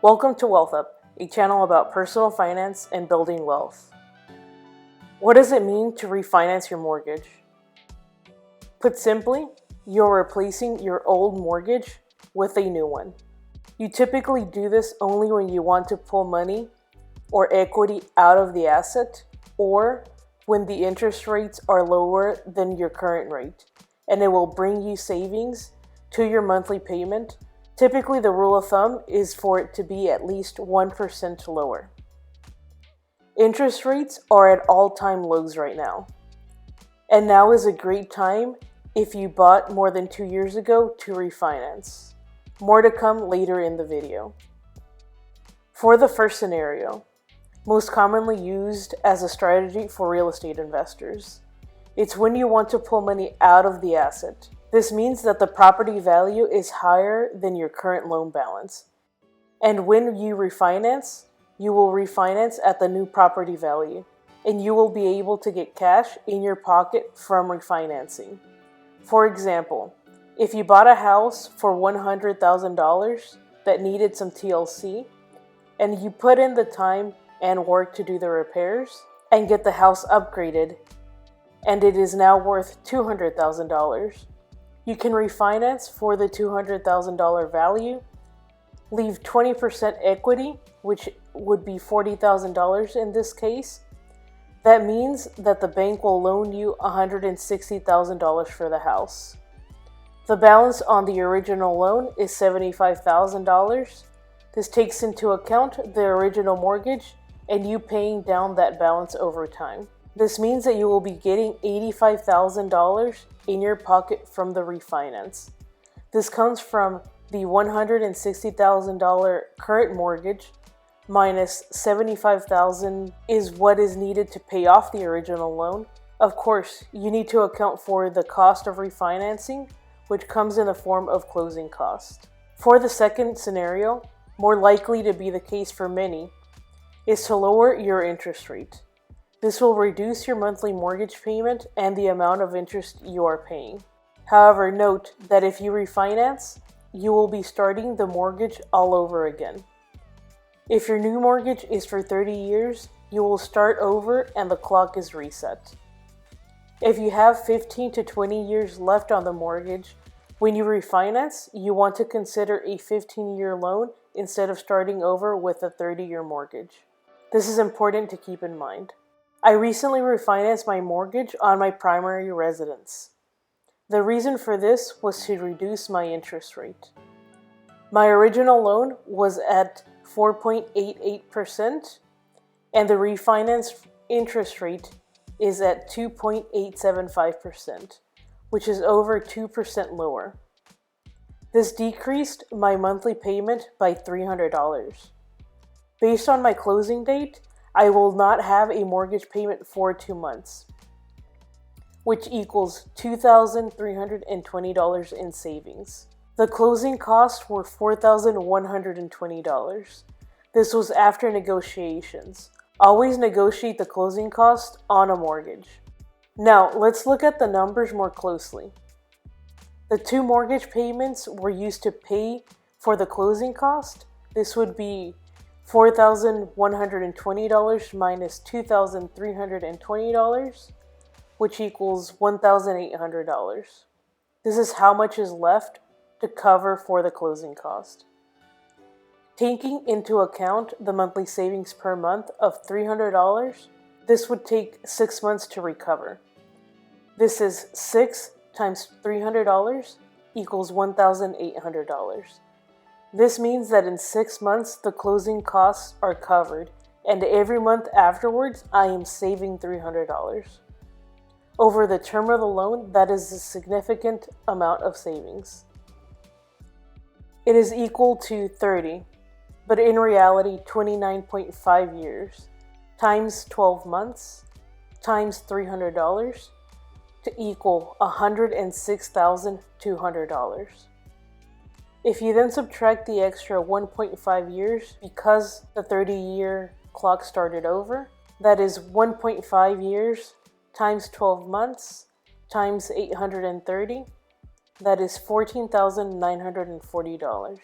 Welcome to Wealth Up, a channel about personal finance and building wealth. What does it mean to refinance your mortgage? Put simply, you're replacing your old mortgage with a new one. You typically do this only when you want to pull money or equity out of the asset, or when the interest rates are lower than your current rate, and it will bring you savings to your monthly payment. Typically, the rule of thumb is for it to be at least 1% lower. Interest rates are at all-time lows right now. And now is a great time if you bought more than 2 years ago to refinance. More to come later in the video. For the first scenario, most commonly used as a strategy for real estate investors, it's when you want to pull money out of the asset. This means that the property value is higher than your current loan balance. And when you refinance, you will refinance at the new property value, and you will be able to get cash in your pocket from refinancing. For example, if you bought a house for $100,000 that needed some TLC, and you put in the time and work to do the repairs and get the house upgraded, and it is now worth $200,000, you can refinance for the $200,000 value, leave 20% equity, which would be $40,000 in this case. That means that the bank will loan you $160,000 for the house. The balance on the original loan is $75,000. This takes into account the original mortgage and you paying down that balance over time. This means that you will be getting $85,000 in your pocket from the refinance. This comes from the $160,000 current mortgage minus $75,000 is what is needed to pay off the original loan. Of course, you need to account for the cost of refinancing, which comes in the form of closing cost. For the second scenario, more likely to be the case for many, is to lower your interest rate. This will reduce your monthly mortgage payment and the amount of interest you are paying. However, note that if you refinance, you will be starting the mortgage all over again. If your new mortgage is for 30 years, you will start over and the clock is reset. If you have 15 to 20 years left on the mortgage, when you refinance, you want to consider a 15-year loan instead of starting over with a 30-year mortgage. This is important to keep in mind. I recently refinanced my mortgage on my primary residence. The reason for this was to reduce my interest rate. My original loan was at 4.88%, and the refinance interest rate is at 2.875%, which is over 2% lower. This decreased my monthly payment by $300. Based on my closing date, I will not have a mortgage payment for 2 months, which equals $2,320 in savings. The closing costs were $4,120. This was after negotiations. Always negotiate the closing cost on a mortgage. Now, let's look at the numbers more closely. The 2 mortgage payments were used to pay for the closing cost. This would be $4,120 minus $2,320, which equals $1,800. This is how much is left to cover for the closing cost. Taking into account the monthly savings per month of $300, this would take 6 months to recover. This is 6 times $300 equals $1,800. This means that in 6 months, the closing costs are covered, and every month afterwards, I am saving $300. Over the term of the loan, that is a significant amount of savings. It is equal to 30, but in reality, 29.5 years, times 12 months, times $300, to equal $106,200. If you then subtract the extra 1.5 years because the 30-year clock started over, that is 1.5 years times 12 months times 830, that is $14,940.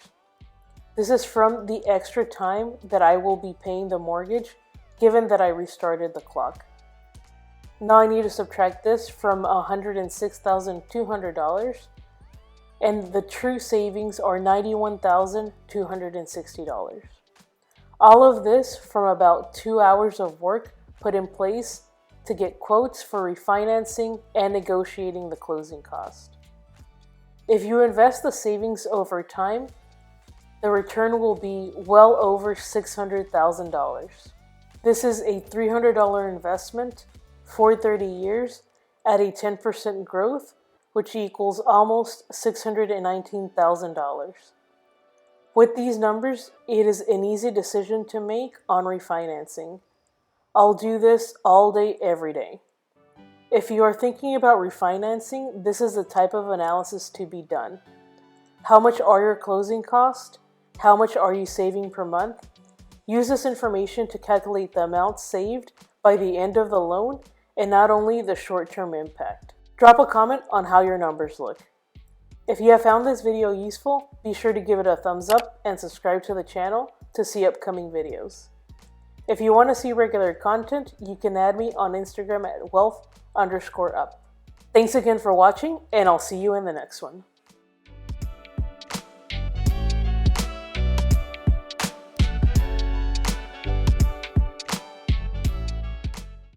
This is from the extra time that I will be paying the mortgage, given that I restarted the clock. Now I need to subtract this from $106,200, and the true savings are $91,260. All of this from about 2 hours of work put in place to get quotes for refinancing and negotiating the closing cost. If you invest the savings over time, the return will be well over $600,000. This is a $300 investment for 30 years at a 10% growth, which equals almost $619,000. With these numbers, it is an easy decision to make on refinancing. I'll do this all day, every day. If you are thinking about refinancing, this is the type of analysis to be done. How much are your closing costs? How much are you saving per month? Use this information to calculate the amount saved by the end of the loan and not only the short-term impact. Drop a comment on how your numbers look. If you have found this video useful, be sure to give it a thumbs up and subscribe to the channel to see upcoming videos. If you want to see regular content, you can add me on Instagram at wealth_up. Thanks again for watching, and I'll see you in the next one.